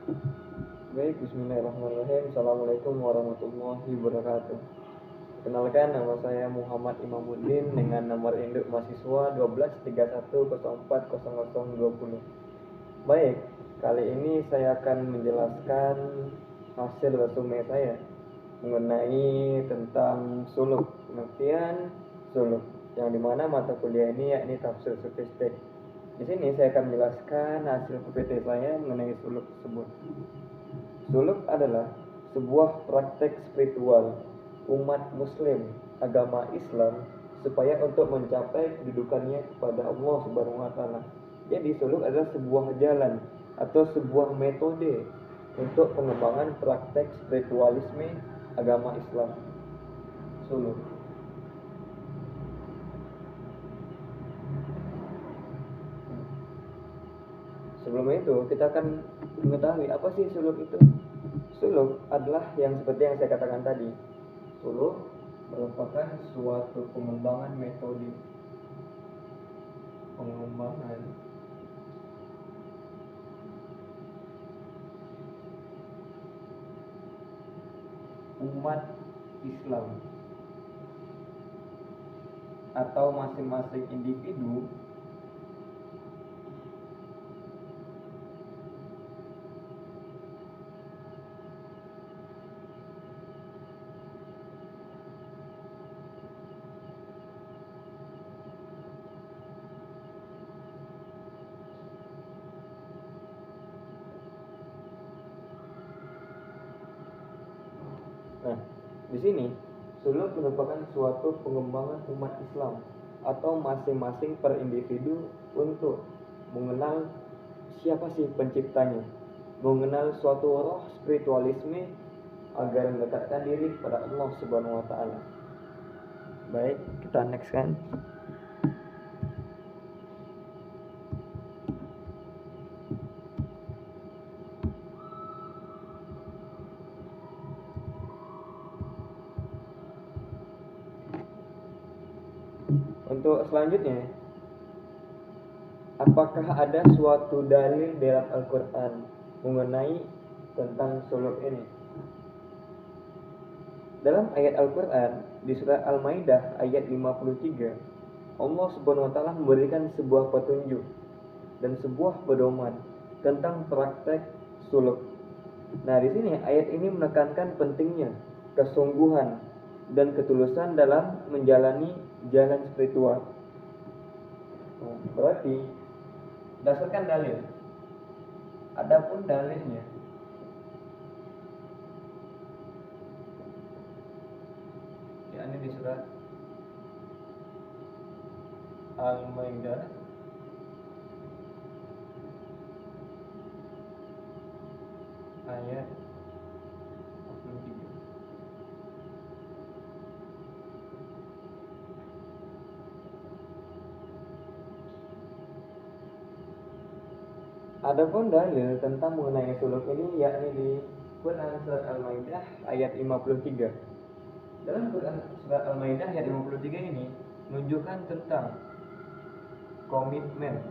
Baik, bismillahirrahmanirrahim. Assalamualaikum warahmatullahi wabarakatuh. Kenalkan, nama saya Muhammad Imamuddin dengan nomor induk mahasiswa 1231040020. Baik, kali ini saya akan menjelaskan hasil resume saya mengenai tentang suluk, pengertian suluk, yang dimana mata kuliah ini yakni tafsir sofistik. Di sini saya akan menjelaskan hasil PPT saya mengenai suluk tersebut. Suluk adalah sebuah praktek spiritual umat muslim agama Islam supaya untuk mencapai kedudukannya kepada Allah Subhanahu wa taala. Jadi suluk adalah sebuah jalan atau sebuah metode untuk pengembangan praktek spiritualisme agama Islam. Suluk. Sebelum itu kita akan mengetahui apa sih suluk itu. Suluk adalah yang seperti yang saya katakan tadi. Suluk merupakan suatu pengembangan metode pengembangan umat Islam atau masing-masing individu Nah, di sini suluk merupakan suatu pengembangan umat Islam atau masing-masing per individu untuk mengenal siapa sih penciptanya, mengenal suatu roh spiritualisme agar mendekatkan diri kepada Allah Subhanahu wa taala. Baik, kita next kan. Untuk selanjutnya, apakah ada suatu dalil dalam Al-Quran mengenai tentang suluk ini? Dalam ayat Al-Quran di surat Al-Maidah ayat 53, Allah Subhanahu wa taala memberikan sebuah petunjuk dan sebuah pedoman tentang praktek suluk. Nah, di sini ayat ini menekankan pentingnya kesungguhan dan ketulusan dalam menjalani jalan spiritual. Berarti berdasarkan dalil. Adapun dalilnya yakni di surat Al-Maidah ayat 43. Adapun dalil tentang mengenai suluk ini yakni di Quran surat Al-Maidah ayat 53. Dalam Quran surat Al-Maidah ayat 53 ini menunjukkan tentang komitmen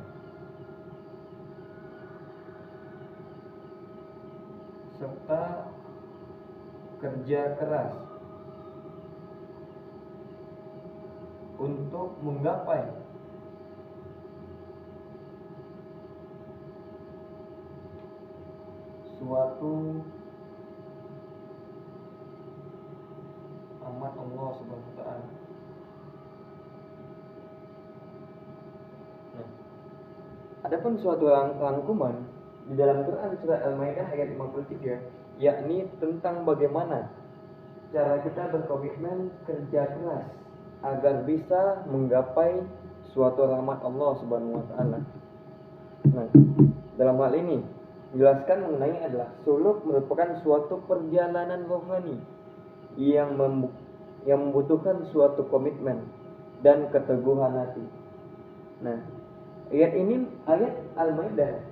serta kerja keras untuk menggapai suatu amat Allah Subhanahu wa taala. Nah, adapun suatu rangkuman di dalam Quran surat Al-Maidah ayat 53 yakni tentang bagaimana cara kita berkomitmen kerja keras agar bisa menggapai suatu rahmat Allah Subhanahu wa taala. Nah, dalam hal ini menjelaskan mengenai adalah suluk merupakan suatu perjalanan rohani yang membutuhkan suatu komitmen dan keteguhan hati. Nah, ayat Al-Maidah,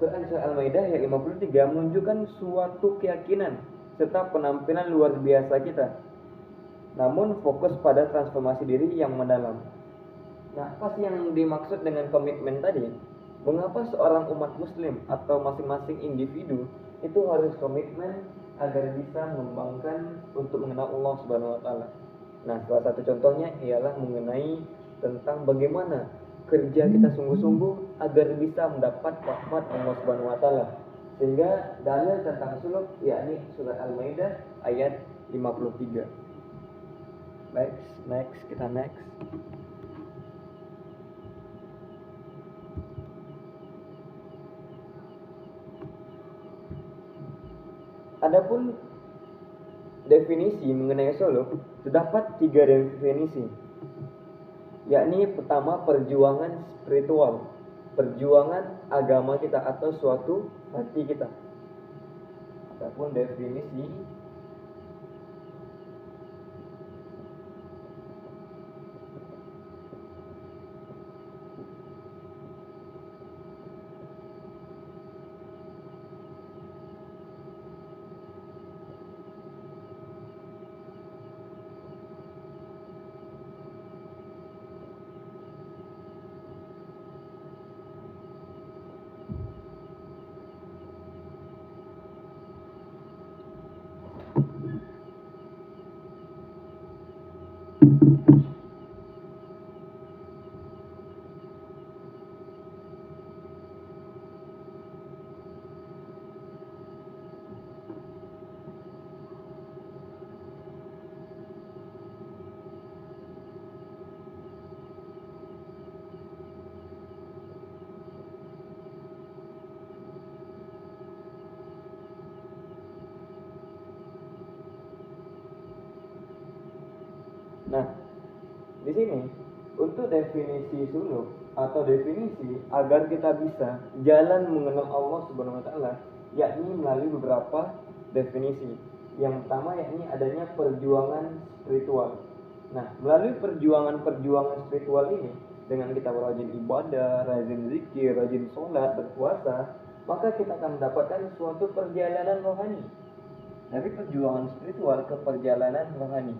Quran surah Al-Maidah ayat 53 menunjukkan suatu keyakinan serta penampilan luar biasa kita. Namun fokus pada transformasi diri yang mendalam. Nah, apa sih yang dimaksud dengan komitmen tadi? Mengapa seorang umat muslim atau masing-masing individu itu harus komitmen agar bisa mengembangkan untuk mengenal Allah Subhanahu wa taala? Nah, salah satu contohnya ialah mengenai tentang bagaimana kerja kita sungguh-sungguh agar bisa mendapat rahmat Allah Subhanahu wa taala. Sehingga dalil tentang suluk yakni surat Al-Maidah ayat 53. Next, kita next. Adapun definisi mengenai suluk, terdapat 3 definisi. Yakni pertama, perjuangan spiritual, perjuangan agama kita atau suatu hati kita. Adapun definisi Nah, di sini untuk definisi suluk atau definisi agar kita bisa jalan mengenal Allah Subhanahu wa taala, yakni melalui beberapa definisi. Yang pertama yakni adanya perjuangan spiritual. Nah, melalui perjuangan spiritual ini, dengan kita rajin ibadah, rajin zikir, rajin sholat, berpuasa, maka kita akan mendapatkan suatu perjalanan rohani. Dari perjuangan spiritual ke perjalanan rohani.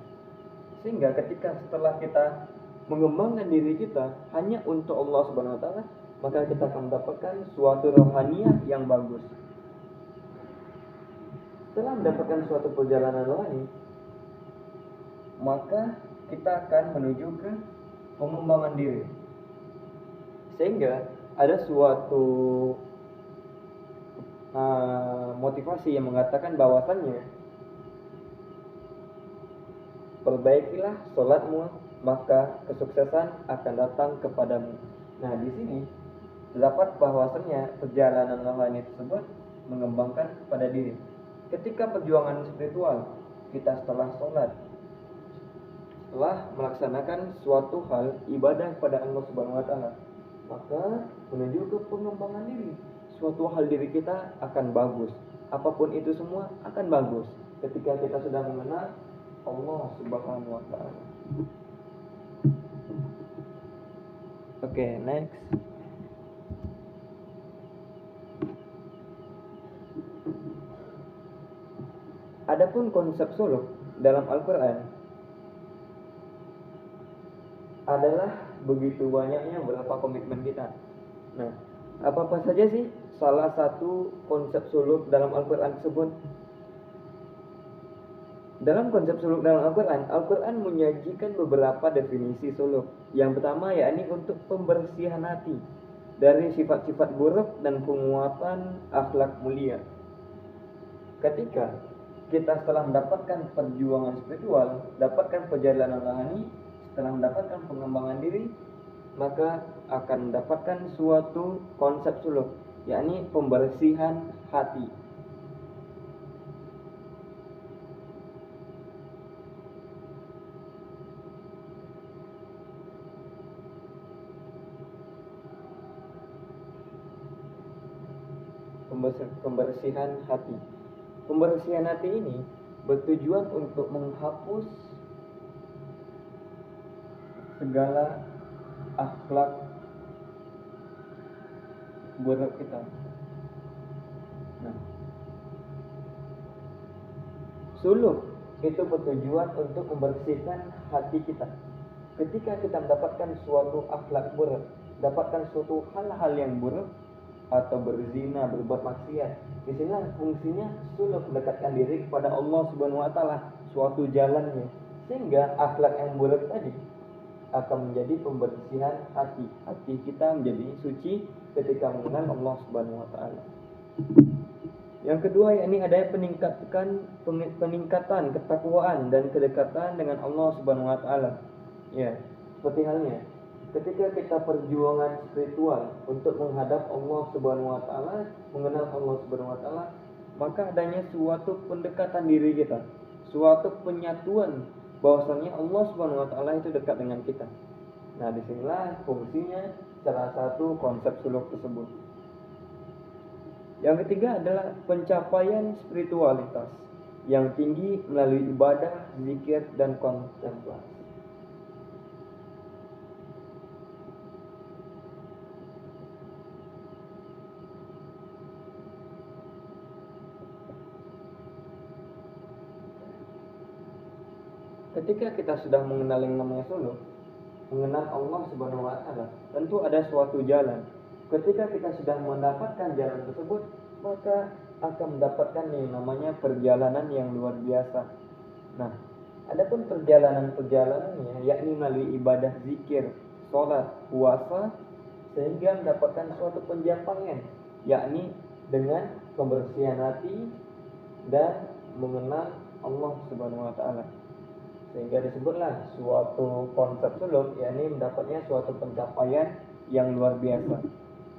Sehingga ketika setelah kita mengembangkan diri kita hanya untuk Allah Subhanahu wa taala, maka kita akan mendapatkan suatu rohaniah yang bagus. Setelah mendapatkan suatu perjalanan rohani, maka kita akan menuju ke pengembangan diri. Sehingga ada suatu motivasi yang mengatakan bahwasannya perbaikilah sholatmu, maka kesuksesan akan datang kepadamu. Nah, di sini terdapat bahwasannya perjalanan rohani tersebut mengembangkan pada diri. Ketika perjuangan spiritual, kita setelah sholat, setelah melaksanakan suatu hal ibadah kepada Allah Subhanahu wa taala, maka menuju ke pengembangan diri. Suatu hal diri kita akan bagus. Apapun itu semua akan bagus ketika kita sudah mengenal Allah Subhanahu wa taala. Oke, next. Adapun konsep suluk dalam Al-Qur'an adalah begitu banyaknya berapa komitmen kita. Nah, apa saja sih salah satu konsep suluk dalam Al-Qur'an tersebut? Dalam konsep suluk dalam Al-Quran, Al-Quran menyajikan beberapa definisi suluk. Yang pertama yakni untuk pembersihan hati dari sifat-sifat buruk dan penguatan akhlak mulia. Ketika kita setelah mendapatkan perjuangan spiritual, dapatkan perjalanan rohani, setelah mendapatkan pengembangan diri, maka akan mendapatkan suatu konsep suluk, yakni pembersihan hati. Pembersihan hati. Pembersihan hati ini bertujuan untuk menghapus segala akhlak buruk kita. Nah, suluk itu bertujuan untuk membersihkan hati kita. Ketika kita mendapatkan suatu akhlak buruk, dapatkan suatu hal-hal yang buruk atau berzina, berbuat maksiat. Di sinilah fungsinya suluk, mendekatkan diri kepada Allah Subhanahu wa taala, suatu jalannya. Sehingga akhlak yang buruk tadi akan menjadi pembersihan hati. Hati kita menjadi suci ketika mengenal Allah Subhanahu wa taala. Yang kedua, yakni ada peningkatan ketakwaan dan kedekatan dengan Allah Subhanahu wa taala. Ya, seperti halnya ketika kita perjuangan spiritual untuk menghadap Allah Subhanahu wa taala, mengenal Allah Subhanahu wa taala, maka adanya suatu pendekatan diri kita, suatu penyatuan bahwasanya Allah Subhanahu wa taala itu dekat dengan kita. Nah, disinilah fungsinya salah satu konsep suluk tersebut. Yang ketiga adalah pencapaian spiritualitas yang tinggi melalui ibadah, zikir, dan kontemplasi. Ketika kita sudah mengenal yang namanya suluk, mengenal Allah Subhanahu wa taala, tentu ada suatu jalan. Ketika kita sudah mendapatkan jalan tersebut, maka akan mendapatkan yang namanya perjalanan yang luar biasa. Nah, adapun perjalanannya yakni melalui ibadah, zikir, sholat, puasa, sehingga mendapatkan suatu pencapaian, yakni dengan pembersihan hati dan mengenal Allah Subhanahu wa taala. Sehingga disebutlah suatu konsep suluk, yakni mendapatnya suatu pencapaian yang luar biasa.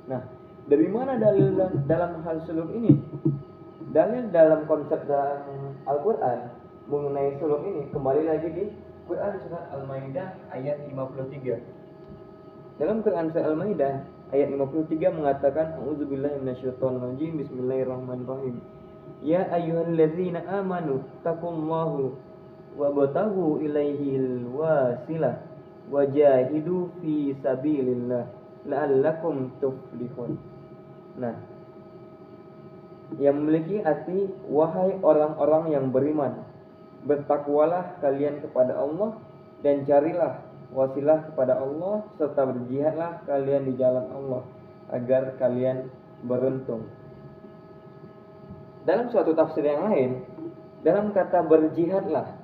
Nah, dari mana dalil dalam hal suluk ini? Dalil dalam konsep dalam Al-Quran mengenai suluk ini kembali lagi di Quran surat Al-Maidah ayat 53. Dalam Quran surat Al-Maidah ayat 53 mengatakan, A'udzubillahi minasyaitonirrajim, Bismillahirrahmanirrahim. Ya ayyuhalladzina amanu taqullaha wabtaghu ilaihil wasilah wajahidu fi sabilillah la'allakum tuflihun. Nah, yang memiliki arti, wahai orang-orang yang beriman, bertakwalah kalian kepada Allah dan carilah wasilah kepada Allah, serta berjihadlah kalian di jalan Allah agar kalian beruntung. Dalam suatu tafsir yang lain, dalam kata berjihadlah,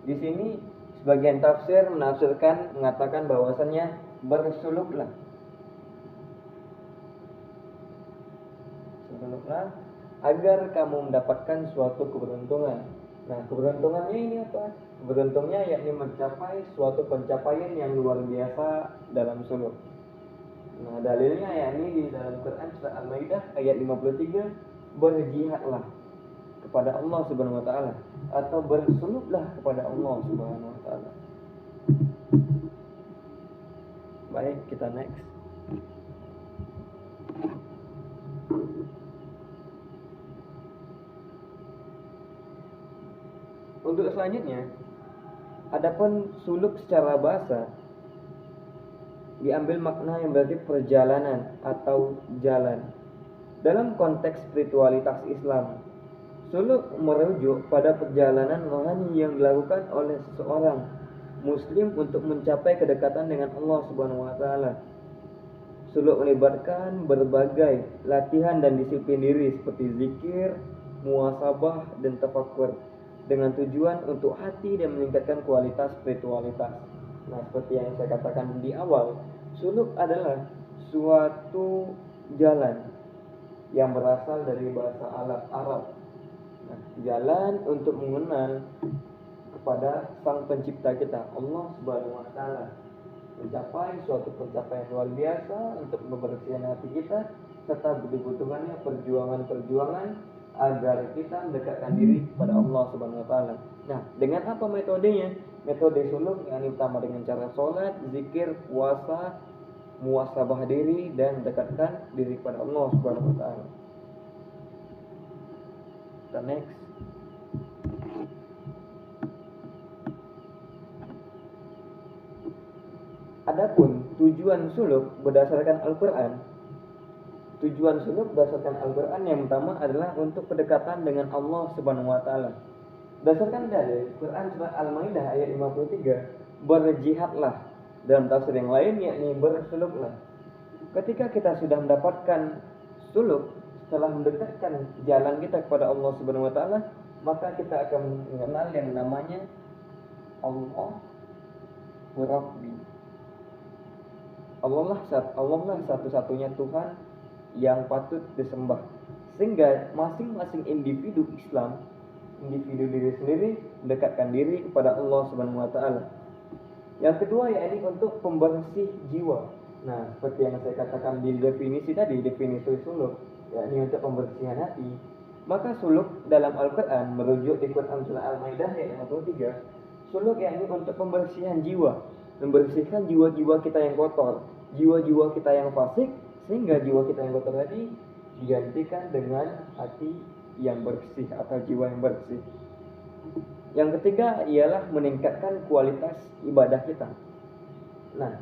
di sini sebagian tafsir mengatakan bahwasannya bersuluklah agar kamu mendapatkan suatu keberuntungan. Nah, keberuntungannya ini apa? Keberuntungannya yakni mencapai suatu pencapaian yang luar biasa dalam suluk. Nah, dalilnya yakni di dalam Quran surah Al-Maidah ayat 53, berjihadlah kepada Allah Subhanahu wa taala atau bersuluklah kepada Allah Subhanahu wa taala. Baik, kita next. Untuk selanjutnya, adapun suluk secara bahasa diambil makna yang berarti perjalanan atau jalan. Dalam konteks spiritualitas Islam, suluk merujuk pada perjalanan rohani yang dilakukan oleh seseorang muslim untuk mencapai kedekatan dengan Allah Subhanahu wa taala. Suluk melibatkan berbagai latihan dan disiplin diri seperti zikir, muhasabah, dan tafakkur dengan tujuan untuk hati dan meningkatkan kualitas spiritualitas. Nah, seperti yang saya katakan di awal, suluk adalah suatu jalan yang berasal dari bahasa Arab. Nah, jalan untuk mengenal kepada Sang Pencipta kita, Allah Subhanahu wa taala. Mencapai suatu pencapaian luar biasa untuk membersihkan hati kita, serta dibutuhkannya perjuangan-perjuangan agar kita mendekatkan diri kepada Allah Subhanahu wa taala. Nah, dengan apa metodenya? Metode suluk yang utama dengan cara sholat, zikir, puasa, muhasabah diri, dan mendekatkan diri kepada Allah Subhanahu wa taala. Kita next. Adapun tujuan suluk berdasarkan Al-Quran, yang pertama adalah untuk kedekatan dengan Allah Subhanahu wa taala. Berdasarkan dari Quran surah Al-Maidah ayat 53, berjihadlah, dalam tafsir yang lain yakni bersuluklah. Ketika kita sudah mendapatkan suluk, setelah mendekatkan jalan kita kepada Allah Subhanahu wa taala, maka kita akan mengenal yang namanya Allah Rabbi. Allah lah satu-satunya Tuhan yang patut disembah. Sehingga masing-masing individu Islam, individu diri sendiri, mendekatkan diri kepada Allah Subhanahu wa taala. Yang kedua yakni untuk pembersih jiwa. Nah, seperti yang saya katakan di definisi tadi, definisi suluk, yakni untuk pembersihan hati. Maka suluk dalam Al-Quran merujuk di Quran surah Al-Maidah ayat 53. Suluk yakni untuk pembersihan jiwa, membersihkan jiwa-jiwa kita yang kotor, jiwa-jiwa kita yang fasik, sehingga jiwa kita yang kotor tadi digantikan dengan hati yang bersih atau jiwa yang bersih. Yang ketiga ialah meningkatkan kualitas ibadah kita. Nah,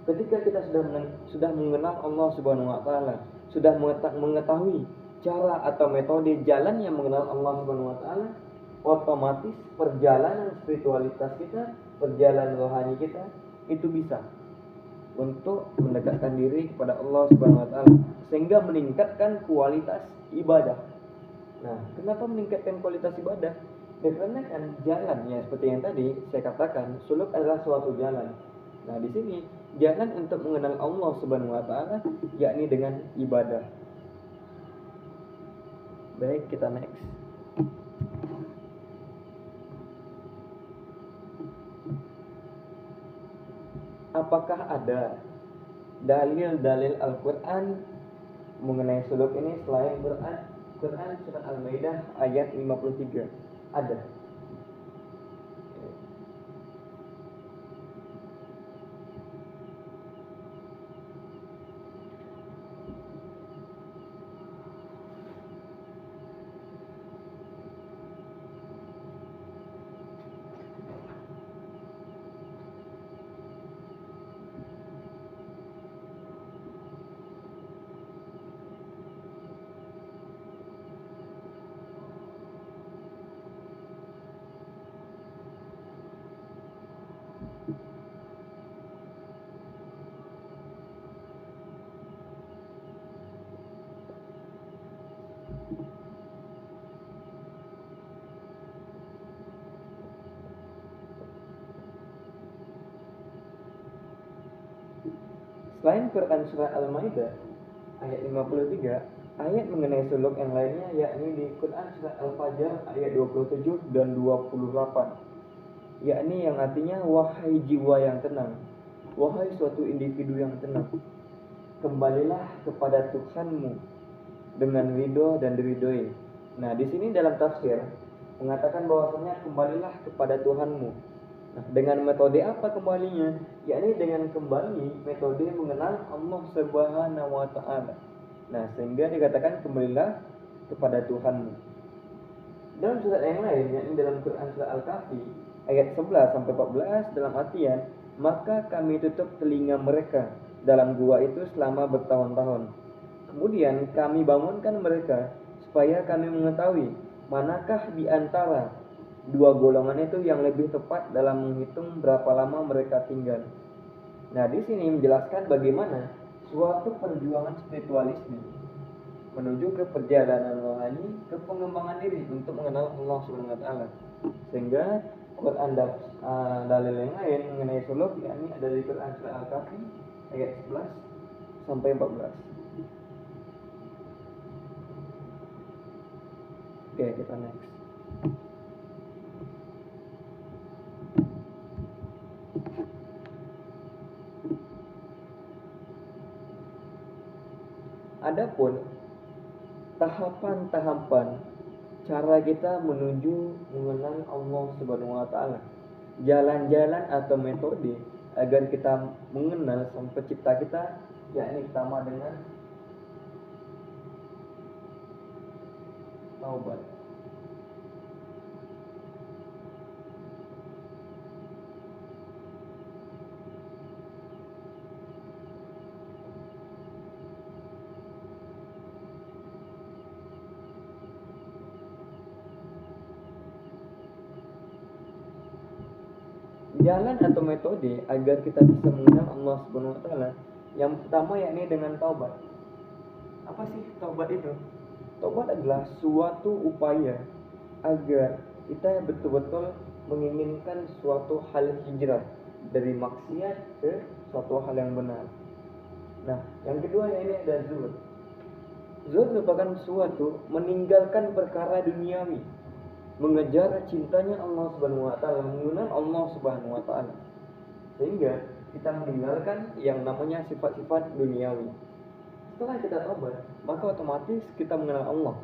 ketika kita sudah mengenal Allah Subhanahu wa taala, sudah mengetahui cara atau metode jalan yang mengenal Allah Subhanahu wa taala, otomatis perjalanan spiritualitas kita, perjalanan rohani kita itu bisa untuk mendekatkan diri kepada Allah Subhanahu wa taala sehingga meningkatkan kualitas ibadah. Nah, kenapa meningkatkan kualitas ibadah? Karena kan jalan ya seperti yang tadi saya katakan, suluk adalah suatu jalan. Nah, di sini jalan untuk mengenal Allah Subhanahu wa taala yakni dengan ibadah. Baik, kita next. Apakah ada dalil-dalil Al-Quran mengenai suluk ini selain Quran surah Al-Maidah ayat 53? Ada. Selain Quran surah Al-Maidah ayat 53, ayat mengenai suluk yang lainnya yakni di Quran surah Al-Fajr ayat 27 dan 28, yakni yang artinya wahai jiwa yang tenang, wahai suatu individu yang tenang, kembalilah kepada Tuhanmu dengan ridho dan diridhoi. Nah, di sini dalam tafsir mengatakan bahwasanya kembalilah kepada Tuhanmu. Nah, dengan metode apa kembalinya? Yakni dengan kembali metode mengenal Allah Subhanahu wa taala. Nah, sehingga dikatakan kembalilah kepada Tuhanmu. Dalam surat yang lain, yakni dalam Quran surah Al-Kahfi ayat 11 sampai 14 dalam artian, maka kami tutup telinga mereka dalam gua itu selama bertahun-tahun. Kemudian kami bangunkan mereka supaya kami mengetahui manakah di antara dua golongan itu yang lebih tepat dalam menghitung berapa lama mereka tinggal. Nah, di sini menjelaskan bagaimana suatu perjuangan spiritualisme menuju ke perjalanan rohani, ke pengembangan diri untuk mengenal Allah Subhanahu wa taala. Sehingga Quran dalil yang lain mengenai suluk yakni ada di Quran surah Al-Kahfi ayat 11 sampai 14. Oke, kita next. Adapun tahapan-tahapan cara kita menuju mengenal Allah Subhanahu wa taala, jalan-jalan atau metode agar kita mengenal Sang Pencipta kita, yakni pertama dengan taubat. jalan atau metode agar kita bisa mengenal Allah Subhanahu wa taala, yang pertama yakni dengan taubat. Apa sih taubat itu? Taubat adalah suatu upaya agar kita betul-betul menginginkan suatu hal hijrah dari maksiat ke suatu hal yang benar. Nah, yang kedua yakni ada zuhud. Zuhud merupakan suatu meninggalkan perkara duniawi, mengejar cintanya Allah Subhanahu wa taala, mengenal Allah Subhanahu wa taala. Sehingga kita meninggalkan yang namanya sifat-sifat duniawi. Setelah kita taubat, maka otomatis kita mengenal Allah.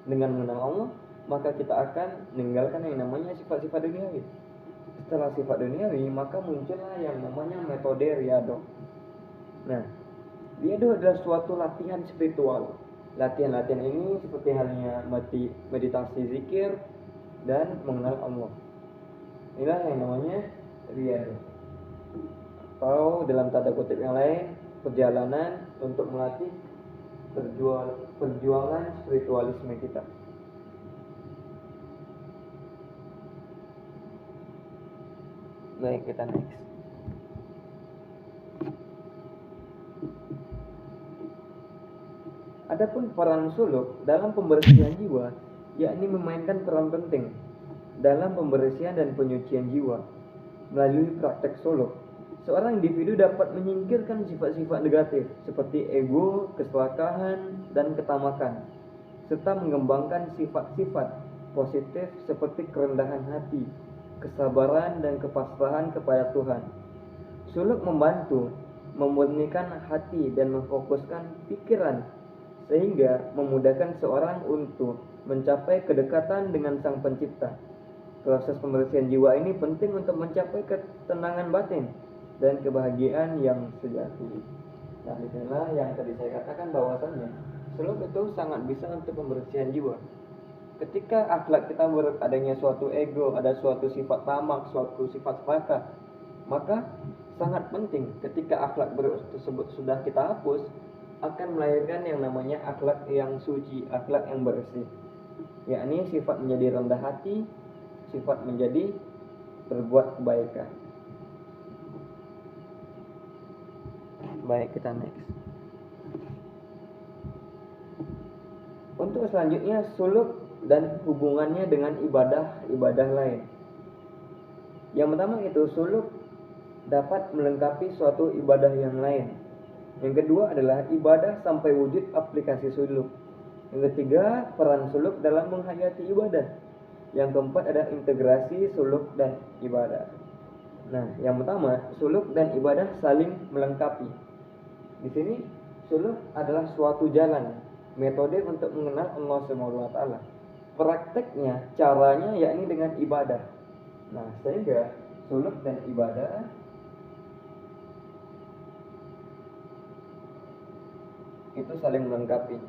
Dengan mengenal Allah, maka kita akan meninggalkan yang namanya sifat-sifat duniawi. Setelah sifat duniawi, maka muncullah yang namanya metode riyadhah. Nah, riyadhah adalah suatu latihan spiritual. Latihan-latihan ini seperti halnya meditasi zikir dan mengenal Allah. Inilah yang namanya riyadhah. Atau dalam tanda kutip yang lain, perjalanan untuk melatih perjuangan spiritualisme kita. Baik, kita next. Adapun peran suluk dalam pembersihan jiwa, yakni memainkan peran penting dalam pembersihan dan penyucian jiwa. Melalui praktek suluk, seorang individu dapat menyingkirkan sifat-sifat negatif seperti ego, keserakahan, dan ketamakan, serta mengembangkan sifat-sifat positif seperti kerendahan hati, kesabaran, dan kepasrahan kepada Tuhan. Suluk membantu memurnikan hati dan memfokuskan pikiran, sehingga memudahkan seorang untuk mencapai kedekatan dengan Sang Pencipta. Proses pembersihan jiwa ini penting untuk mencapai ketenangan batin dan kebahagiaan yang sejati. Nah, inilah yang tadi saya katakan bahwasannya suluk itu sangat bisa untuk pembersihan jiwa. Ketika akhlak kita adanya suatu ego, ada suatu sifat tamak, suatu sifat serakah, maka sangat penting ketika akhlak tersebut sudah kita hapus, akan melahirkan yang namanya akhlak yang suci, akhlak yang bersih, yakni sifat menjadi rendah hati, sifat menjadi berbuat kebaikan. Baik, kita next. Untuk selanjutnya, suluk dan hubungannya dengan ibadah lain. Yang pertama itu, suluk dapat melengkapi suatu ibadah yang lain. Yang kedua adalah ibadah sampai wujud aplikasi suluk. Yang ketiga, peran suluk dalam menghayati ibadah. Yang keempat ada integrasi suluk dan ibadah. Nah, yang pertama, suluk dan ibadah saling melengkapi. Di sini suluk adalah suatu jalan, metode untuk mengenal Allah Subhanahu wa taala. Prakteknya, caranya yakni dengan ibadah. Nah, sehingga suluk dan ibadah itu saling melengkapi.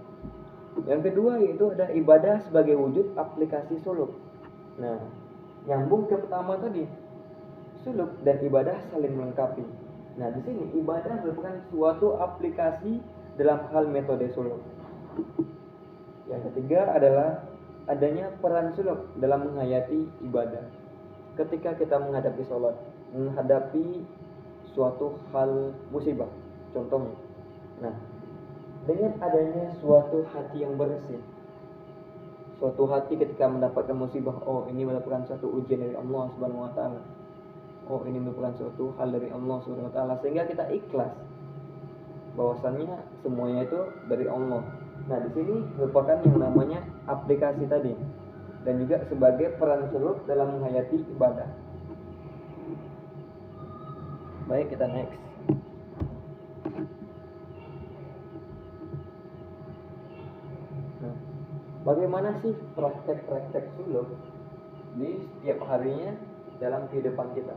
Yang kedua yaitu ada ibadah sebagai wujud aplikasi suluk. Nah, nyambung ke pertama tadi, suluk dan ibadah saling melengkapi. Nah, di sini ibadah merupakan suatu aplikasi dalam hal metode suluk. Yang ketiga adalah adanya peran suluk dalam menghayati ibadah. Ketika kita menghadapi sholat, menghadapi suatu hal musibah, contohnya. Nah, dengan adanya suatu hati yang bersih, suatu hati ketika mendapatkan musibah, oh ini merupakan suatu ujian dari Allah Subhanahu wa taala. Oh ini merupakan suatu hal dari Allah Subhanahu wa taala, sehingga kita ikhlas bahwasannya semuanya itu dari Allah. Nah, di sini merupakan yang namanya aplikasi tadi, dan juga sebagai peran suluk dalam menghayati ibadah. Baik, kita next. Bagaimana sih praktek-praktek suluk di setiap harinya dalam kehidupan kita?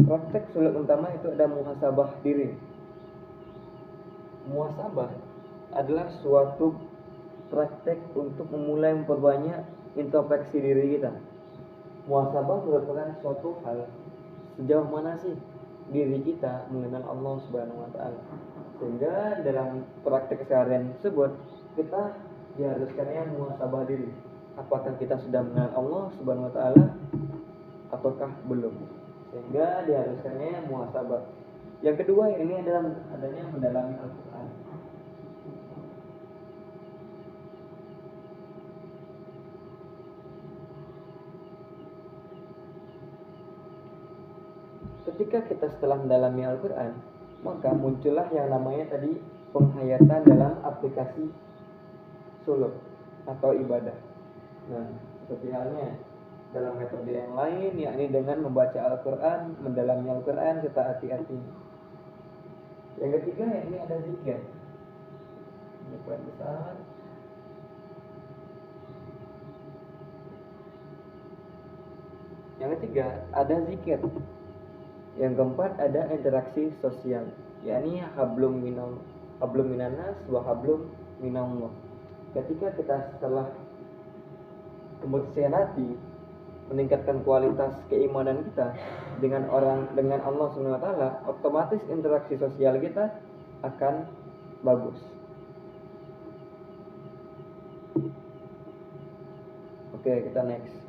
Praktek suluk utama itu ada muhasabah diri. Muhasabah adalah suatu praktek untuk memulai memperbanyak introspeksi diri kita. Muhasabah merupakan suatu hal sejauh mana sih diri kita mengenal Allah Subhanahu wa taala. Sehingga dalam praktek keseharian tersebut kita diharuskannya muhasabah diri. Apakah kita sudah mengenal Allah Subhanahu wa taala ataukah belum? Sehingga diharuskannya muhasabah. Yang kedua ini adalah adanya mendalami Al-Qur'an. Ketika kita setelah mendalami Al-Quran, maka muncullah yang namanya tadi penghayatan dalam aplikasi suluk atau ibadah. Nah, seperti halnya dalam metode yang lain, yakni dengan membaca Al-Quran, mendalami Al-Quran, kita hati-hati. Yang ketiga yakni ada zikir. Ini poin besar. Yang ketiga ada zikir. Yang keempat ada interaksi sosial, yakni hablum minanas wa hablum minallah. Ketika kita setelah kebersihan hati, meningkatkan kualitas keimanan kita dengan Allah Subhanahu wa taala, otomatis interaksi sosial kita akan bagus. Oke, kita next.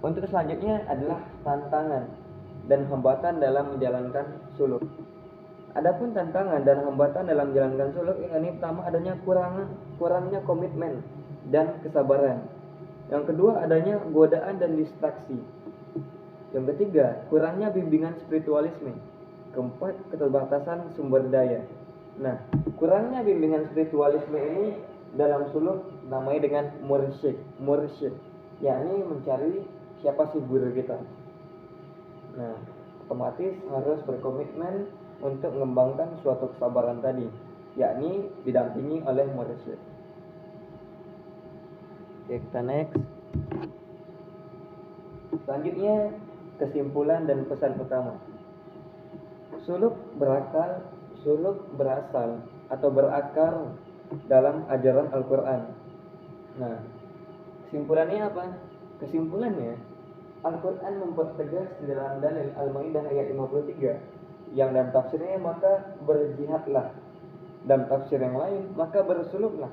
Untuk selanjutnya adalah tantangan dan hambatan dalam menjalankan suluk. Adapun tantangan dan hambatan dalam menjalankan suluk, ini pertama adanya kurangnya komitmen dan kesabaran. Yang kedua adanya godaan dan distraksi. Yang ketiga kurangnya bimbingan spiritualisme. Keempat keterbatasan sumber daya. Nah, kurangnya bimbingan spiritualisme ini dalam suluk namanya dengan mursyid, yakni mencari siapa sih guru kita. Nah, otomatis harus berkomitmen untuk mengembangkan suatu kesabaran tadi, yakni didampingi oleh mursyid. Oke, kita next. Selanjutnya kesimpulan dan pesan utama. Suluk berasal atau berakar dalam ajaran Al-Quran. Nah, kesimpulannya apa? Kesimpulannya, Al-Quran mempertegas di dalam dalil Al-Maidah ayat 53 yang dalam tafsirnya maka berjihadlah, dalam tafsir yang lain maka bersuluklah.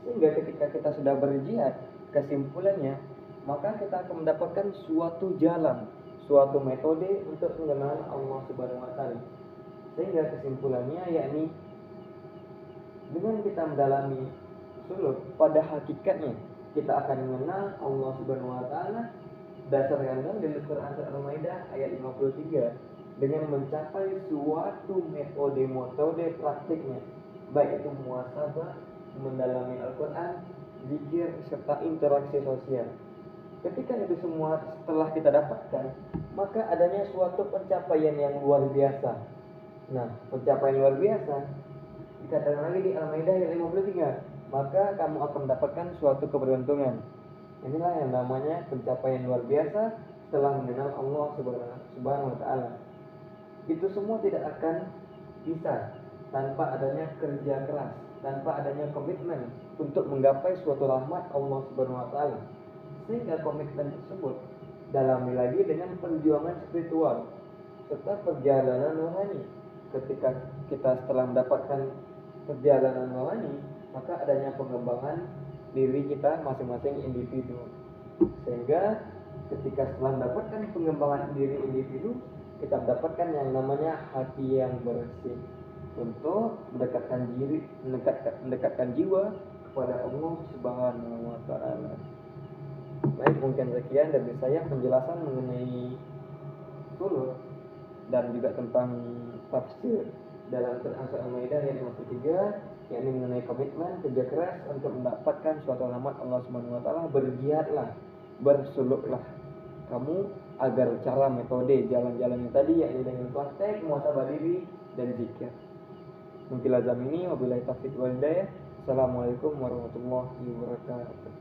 Sehingga ketika kita sudah berjihad, kesimpulannya maka kita akan mendapatkan suatu jalan, suatu metode untuk mengenal Allah Subhanahu wa taala. Sehingga kesimpulannya yakni dengan kita mendalami suluk, pada hakikatnya kita akan mengenal Allah Subhanahu wa taala berdasarkan dari Quran Surat Al-Maidah ayat 53 dengan mencapai suatu metode praktiknya, baik itu muhasabah, mendalami Al-Quran, zikir, serta interaksi sosial. Ketika itu semua setelah kita dapatkan, maka adanya suatu pencapaian yang luar biasa. Nah, pencapaian luar biasa dikatakan lagi di Al-Maidah ayat 53, maka kamu akan mendapatkan suatu keberuntungan. Inilah yang namanya pencapaian luar biasa setelah mengenal Allah Subhanahu wa taala. Itu semua tidak akan bisa tanpa adanya kerja keras, tanpa adanya komitmen untuk menggapai suatu rahmat Allah Subhanahu wa taala. Sehingga komitmen tersebut dalami lagi dengan perjuangan spiritual serta perjalanan rohani. Ketika kita setelah mendapatkan perjalanan rohani, maka adanya pengembangan diri kita masing-masing individu. Sehingga ketika setelah mendapatkan pengembangan diri individu, kita mendapatkan yang namanya hati yang bersih untuk mendekatkan jiwa kepada Allah Subhanahu wa taala. Baik, mungkin sekian dari saya penjelasan mengenai suluk dan juga tentang tafsir dalam Quran Surat Al-Maidah ayat 53, yakni mengenai komitmen kerja keras untuk mendapatkan suatu rahmat Allah Subhanahu wa taala. Berjihadlah, bersuluklah kamu agar cara metode jalan-jalan yang tadi, yakni dengan praktek, muhasabah diri dan zikir. Mungkin lazam ini, wabillahi taufiq wal hidayah. Assalamualaikum warahmatullahi wabarakatuh.